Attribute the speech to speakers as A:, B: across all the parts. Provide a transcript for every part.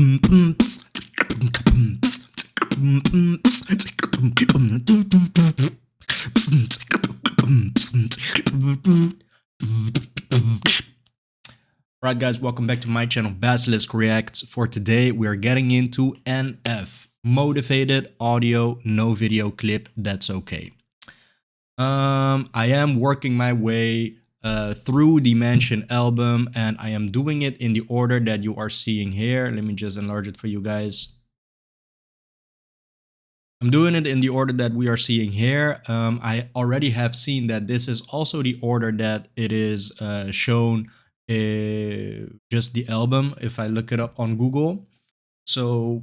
A: Alright guys, welcome back to my channel Basilisk Reacts. For today we are getting into NF, motivated audio, no video clip, that's okay. I am working my way through the Mansion album, and I am doing it in the order that you are seeing here. Let me just enlarge it for you guys. I'm doing it in the order that we are seeing here. I already have seen that this is also the order that it is shown just the album if I look it up on Google. So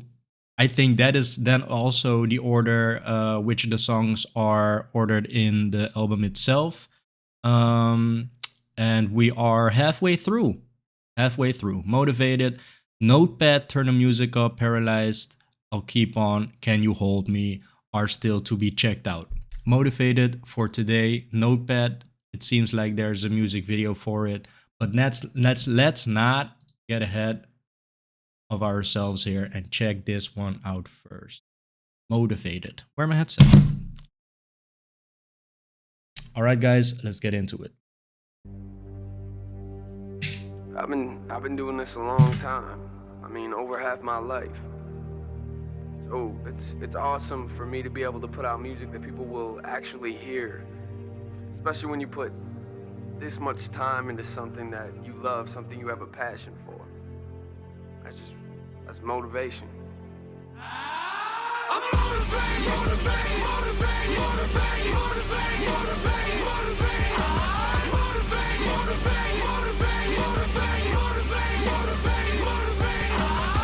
A: I think that is then also the order which the songs are ordered in the album itself. And we are halfway through. Motivated, Notepad, Turn the Music Up, Paralyzed, I'll Keep On, Can You Hold Me are still to be checked out. Motivated for today, Notepad, it seems like there's a music video for it. But let's not get ahead of ourselves here and check this one out first. Motivated. Where my headset? All right, guys, let's get into it.
B: I've been doing this a long time. I mean, over half my life. So it's awesome for me to be able to put out music that people will actually hear, especially when you put this much time into something that you love, something you have a passion for. That's motivation. I'm motivated, motivated, motivated, motivated, motivated, motivated, motivated. I'm motivated, motivated, motivated, motivated, motivated, motivated.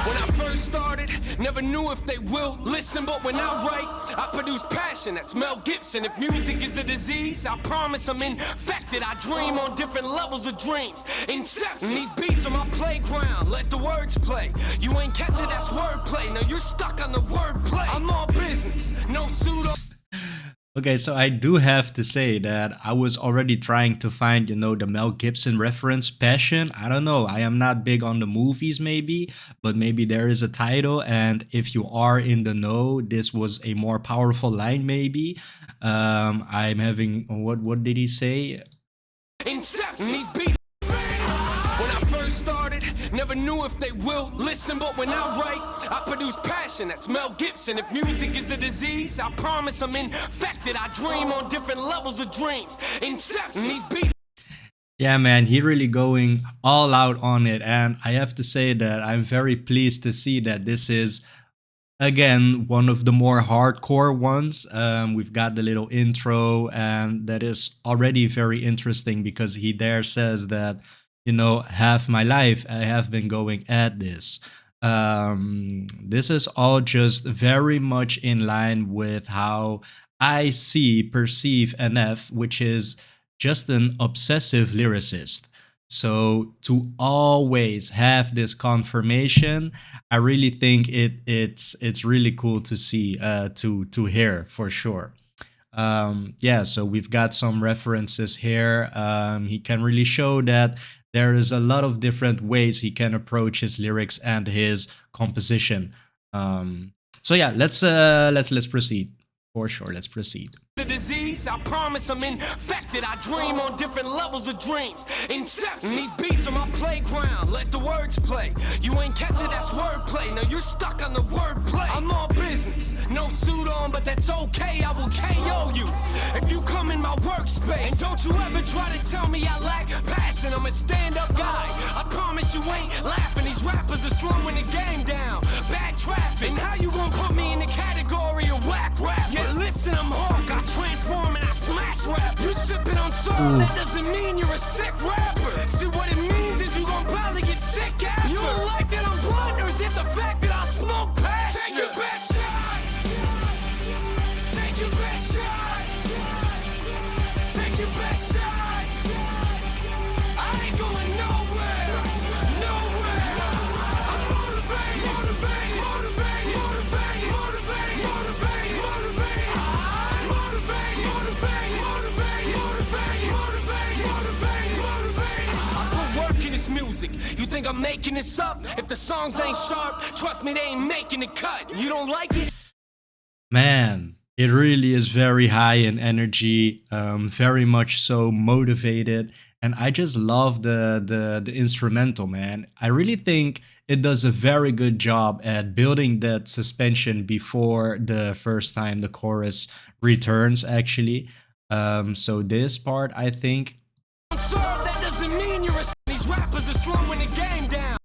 B: When I first started, never knew if they will listen, but when I write, I produce passion. That's Mel Gibson. If music is a disease, I promise I'm infected. I dream on different levels of dreams. Inception. These beats are my playground. Let the words play. You ain't catch it, that's wordplay. Now you're stuck on the wordplay. I'm all business, no pseudo.
A: Okay, so I do have to say that I was already trying to find, the Mel Gibson reference, Passion. I don't know, I am not big on the movies maybe, but maybe there is a title, and if you are in the know, this was a more powerful line maybe. I'm having, what did he say?
B: Inception. These beats. When I first started, never knew if they will listen, but when I write, I produce passion. That's Mel Gibson. If music is a disease, I promise I'm infected. I dream on different levels of dreams. Inception. These beats.
A: Yeah, man, he really going all out on it, and I have to say that I'm very pleased to see that this is, again, one of the more hardcore ones. We've got the little intro, and that is already very interesting because he there says that, half my life I have been going at this. This is all just very much in line with how I perceive NF, which is just an obsessive lyricist. So to always have this confirmation, I really think it's really cool to see, to hear for sure. Yeah, so we've got some references here. He can really show that there is a lot of different ways he can approach his lyrics and his composition. So yeah, let's proceed. For sure, let's proceed.
B: The disease, I promise I'm infected. I dream on different levels of dreams. Inception. These beats are my playground. Let the words play. You ain't catch it, that's wordplay. Now you're stuck on the wordplay. I'm all business, no suit on, but that's okay. I will KO you if you come in my workspace. And don't you ever try to tell me I lack passion. I'm a stand-up guy. I promise you ain't laughing. These rappers are slowing the game down. Bad traffic. And how you gonna put me in the category of whack rap? Yeah, listen, I'm Hawk. I transform and I smash rap. You sipping on syrup, that doesn't mean you're a sick rapper. See, what it means is you gon' probably get sick after. You don't like that I'm blunt, or is it the fact that I smoke passion? Take your best shot. Take your best shot. Take your best shot. I ain't going nowhere. Nowhere. I'm motivated, motivated, motivated, motivated, motivated, motivated, motivated. I'm motivated, motivated, motivated, motivated, motivated, motivated, motivated. I put I'm making this up? If the songs ain't sharp, trust me, they ain't making the cut. You don't like it?
A: Man, it really is very high in energy, very much so motivated, and I just love the instrumental, man. I really think it does a very good job at building that suspension before the first time the chorus returns, actually. So this part, I think,
B: Sir, that doesn't mean you're a these rappers are slowing the game down.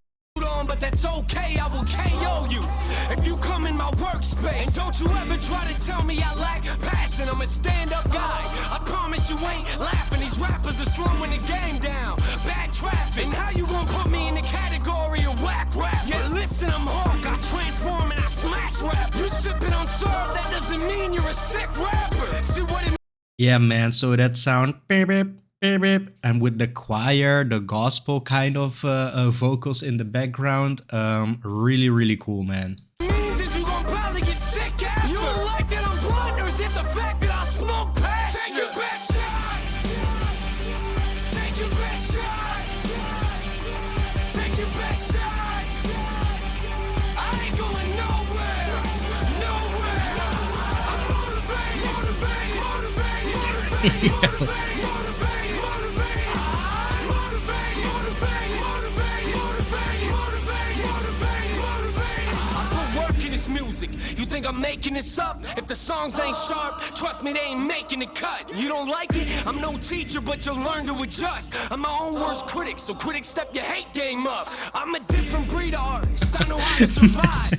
B: But that's okay, I will KO you if you come in my workspace. And don't you ever try to tell me I lack passion. I'm a stand-up guy. I promise you ain't laughing. These rappers are slowing the game down. Bad traffic. And how you gonna put me in the category of whack rap? Yeah, listen, I'm Hulk. I transform and I smash rap. You sipping on syrup, that doesn't mean you're a sick rapper. See what it
A: yeah, man. So that sound, beep, beep, beep, beep, and with the choir, the gospel kind of vocals in the background, really, really cool, man.
B: means is you gon' probably get sick after. You don't like that I'm blunt, or is it the fact that I smoke past? Take your best shot. Take your best shot. Take your best shot. I ain't going nowhere. Nowhere. I'm motivated. Motivated. Motivated. Motivated. Music. You think I'm making this up? If the songs ain't sharp, trust me, they ain't making the cut. You don't like it? I'm no teacher, but you'll learn to adjust. I'm my own worst critic, so critics step your hate game up. I'm a different breed of artist. I know how to survive.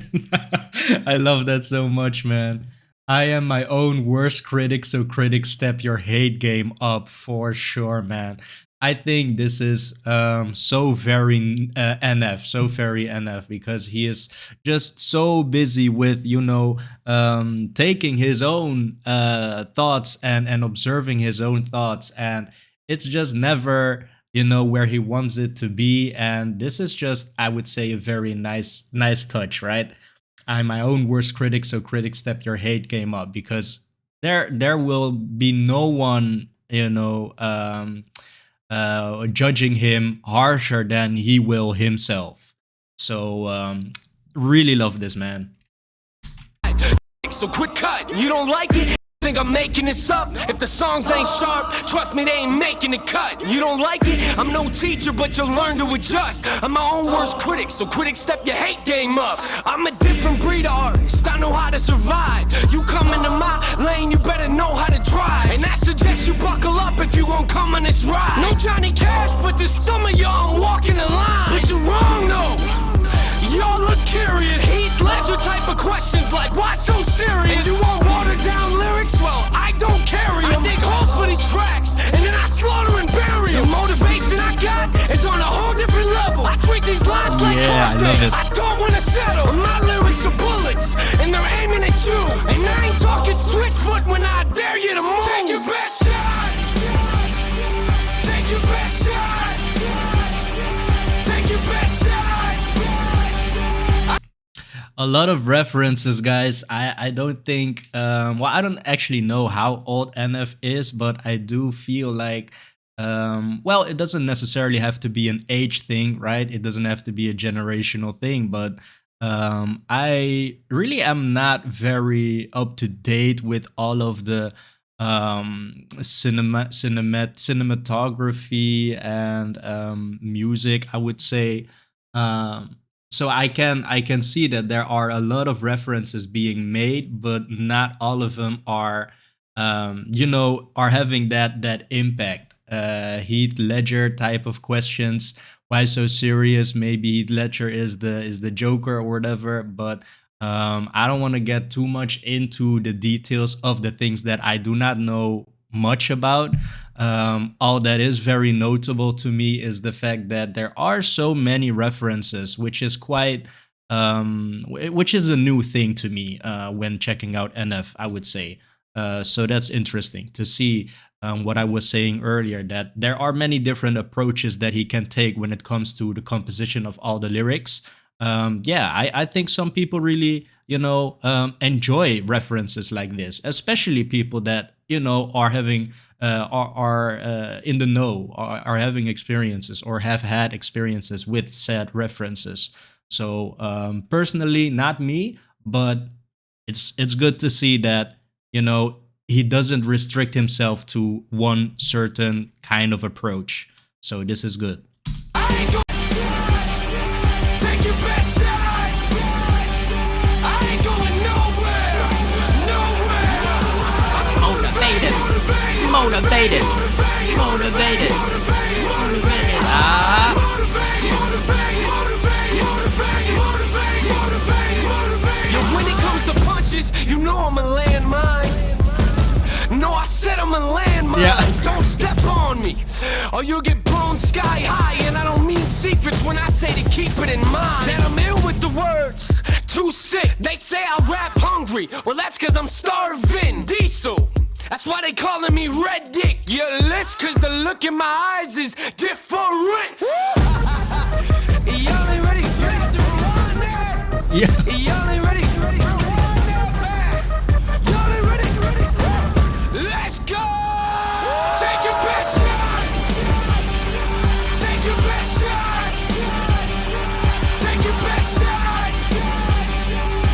A: I love that so much, man. I am my own worst critic, so critics step your hate game up for sure, man. I think this is so very NF, so very NF, because he is just so busy with, you know, taking his own thoughts and observing his own thoughts. And it's just never, you know, where he wants it to be. And this is just, I would say, a very nice touch, right? I'm my own worst critic, so critics step your hate game up, because there will be no one, you know, judging him harsher than he will himself. So really love this, man.
B: So quick cut. You don't like it? Think I'm making this up? If the songs ain't sharp, trust me, they ain't making the cut. You don't like it? I'm no teacher, but you'll learn to adjust. I'm my own worst critic, so critics step your hate game up. I'm a different breed of artist. I know how to survive. You come into my lane, you better know how to drive. And I suggest you buckle up if you gon' come on this ride. No Johnny Cash, but there's some of y'all walking the line. But you're wrong though. Y'all look curious. Heath Ledger type of questions like, why so serious? And you want watered down lyrics? Well, I don't carry them. I dig holes for these tracks, and then I slaughter and bury them. The motivation I got is on a whole different level. I treat these lines like torpedoes. I don't wanna settle. My lyrics are bullets, and they're aiming at you. And I ain't talking switchfoot when I dare you to move. Take your best shot. Take your best shot. Take your best shot.
A: A lot of references, guys. I don't think, well, I don't actually know how old NF is, but I do feel like, well, it doesn't necessarily have to be an age thing, right? It doesn't have to be a generational thing, but I really am not very up to date with all of the cinematography and music, I would say. So I can see that there are a lot of references being made, but not all of them are, you know, are having that impact. Heath Ledger type of questions. Why so serious? Maybe Heath Ledger is the Joker or whatever. But I don't want to get too much into the details of the things that I do not know much about. All that is very notable to me is the fact that there are so many references, which is quite, which is a new thing to me when checking out NF, I would say. So that's interesting to see what I was saying earlier, that there are many different approaches that he can take when it comes to the composition of all the lyrics. Yeah, I think some people really, enjoy references like this, especially people that are having are in the know, are having experiences or have had experiences with said references. So personally, not me, but it's good to see that he doesn't restrict himself to one certain kind of approach. So this is good.
B: Take your best shot. I ain't going nowhere, nowhere.
C: Motivated, motivated, motivated, motivated.
B: Yo, when it comes to punches, you know I'm a landmine. No, I said I'm a landmine.
A: Yeah.
B: Don't step on me, or you'll get blown sky high. And I don't mean secrets when I say to keep it in mind that I'm ill with the words, too sick. They say I rap hungry. Well, that's cause I'm starving. Diesel. That's why they calling me Red Dick. Your list, cause the look in my eyes is different. Y'all ain't ready to rewind that.
A: Yeah.
B: Y'all ain't ready. Y'all ain't ready. Let's go. Take your best shot. Take your best shot. Take your best shot.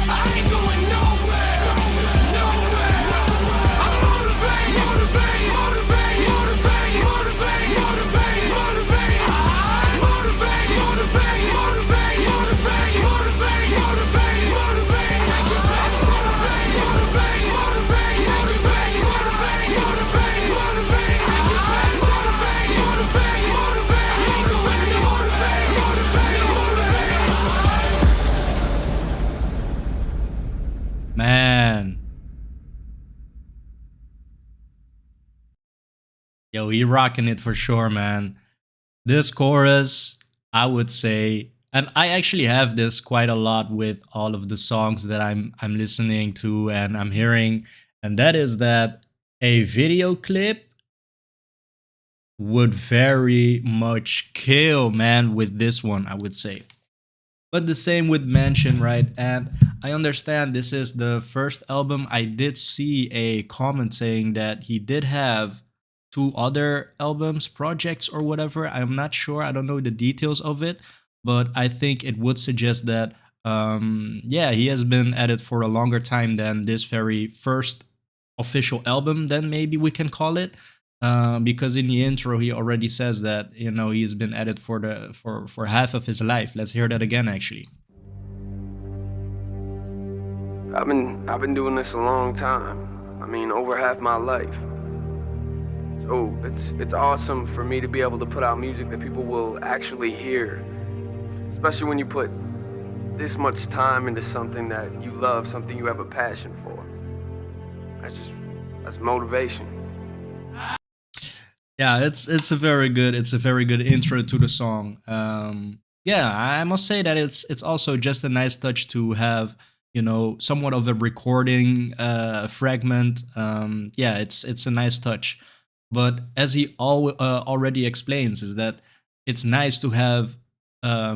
B: I ain't going nowhere. Nowhere. I'm motivated. Motivated. Motivated. Motivated. Motivated. Motivated. I'm motivated. Motivated. Motivated. Motivated. Motivated. Motivated. Motivated. Take your best shot. Motivated. Motivated. Take your best shot. Motivated. Motivated. Motivated. Take your best shot. Motivated. Motivated. Motivated. I ain't going nowhere. Motivated. Motivated.
A: Man. Yo, he rocking it for sure, man. This chorus, I would say, and I actually have this quite a lot with all of the songs that I'm listening to and I'm hearing, and that is that a video clip would very much kill, man, with this one, I would say. But the same with Mansion, right? And I understand this is the first album. I did see a comment saying that he did have two other albums, projects, or whatever. I'm not sure. I don't know the details of it, but I think it would suggest that, yeah, he has been at it for a longer time than this very first official album, then maybe we can call it. Because in the intro he already says that he's been at it for half of his life. Let's hear that again, actually.
D: I've been doing this a long time. I mean, over half my life. So it's awesome for me to be able to put out music that people will actually hear. Especially when you put this much time into something that you love, something you have a passion for. That's motivation.
A: Yeah, it's a very good intro to the song. Yeah, I must say that it's also just a nice touch to have somewhat of a recording fragment. Yeah, it's a nice touch. But as he already explains, is that it's nice to have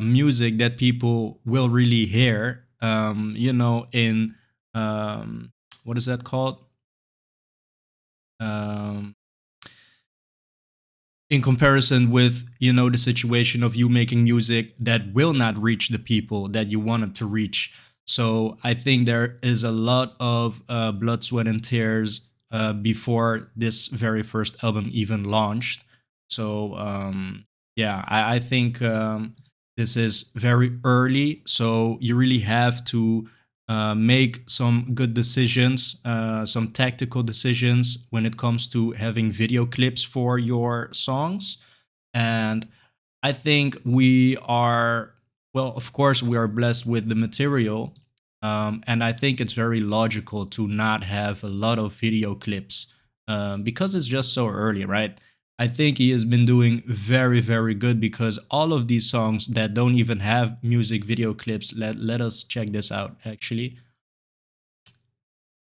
A: music that people will really hear. In what is that called? In comparison with the situation of you making music that will not reach the people that you want it to reach. So I think there is a lot of blood, sweat, and tears before this very first album even launched. So yeah, I think this is very early, so you really have to make some good decisions, some tactical decisions when it comes to having video clips for your songs. And I think we are, well, of course, we are blessed with the material. And I think it's very logical to not have a lot of video clips because it's just so early, right? I think he has been doing very, very good because all of these songs that don't even have music video clips, let us check this out, actually.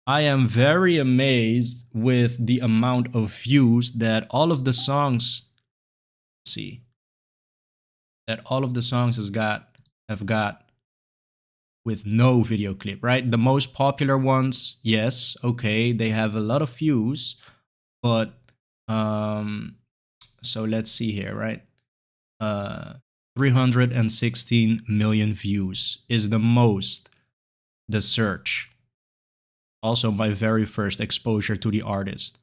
A: I am very amazed with the amount of views that all of the songs, see, that all of the songs have got. with no video clip, right? The most popular ones, yes, okay, they have a lot of views, but so let's see here, right? Uh 316 million views is the most. The Search, also my very first exposure to the artist.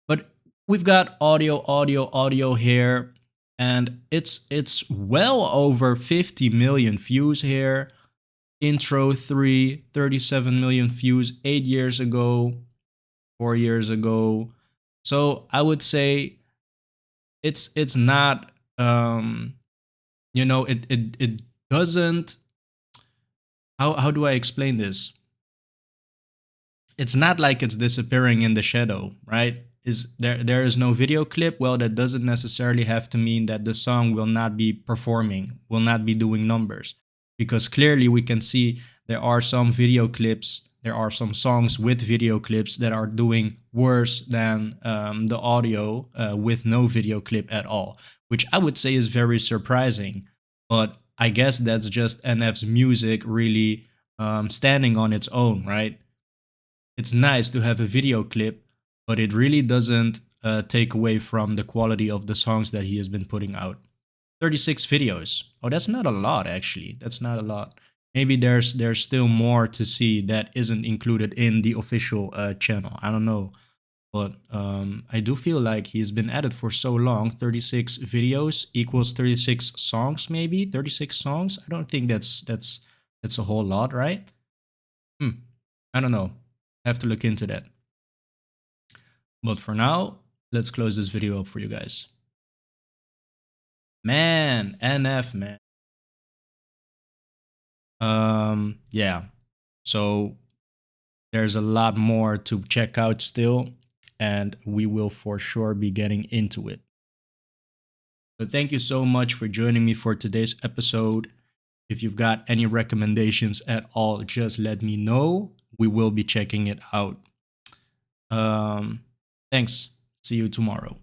A: But we've got audio here, and it's well over 50 million views here. Intro 3, 37 million views 8 years ago, 4 years ago. So I would say it's not it doesn't, how do I explain this? It's not like it's disappearing in the shadow, right? Is there is no video clip? Well, that doesn't necessarily have to mean that the song will not be performing, will not be doing numbers. Because clearly we can see there are some video clips, there are some songs with video clips that are doing worse than the audio with no video clip at all, which I would say is very surprising. But I guess that's just NF's music really standing on its own, right? It's nice to have a video clip, but it really doesn't take away from the quality of the songs that he has been putting out. 36 videos. Oh, that's not a lot actually. That's not a lot. Maybe there's still more to see that isn't included in the official channel. I don't know, but I do feel like he's been at it for so long. 36 videos equals 36 songs, maybe 36 songs. I don't think that's a whole lot, right? I don't know. I have to look into that. But for now, let's close this video up for you guys. Man, NF, man. Yeah. So there's a lot more to check out still, and we will for sure be getting into it. So thank you so much for joining me for today's episode. If you've got any recommendations at all, just let me know. We will be checking it out. Thanks. See you tomorrow.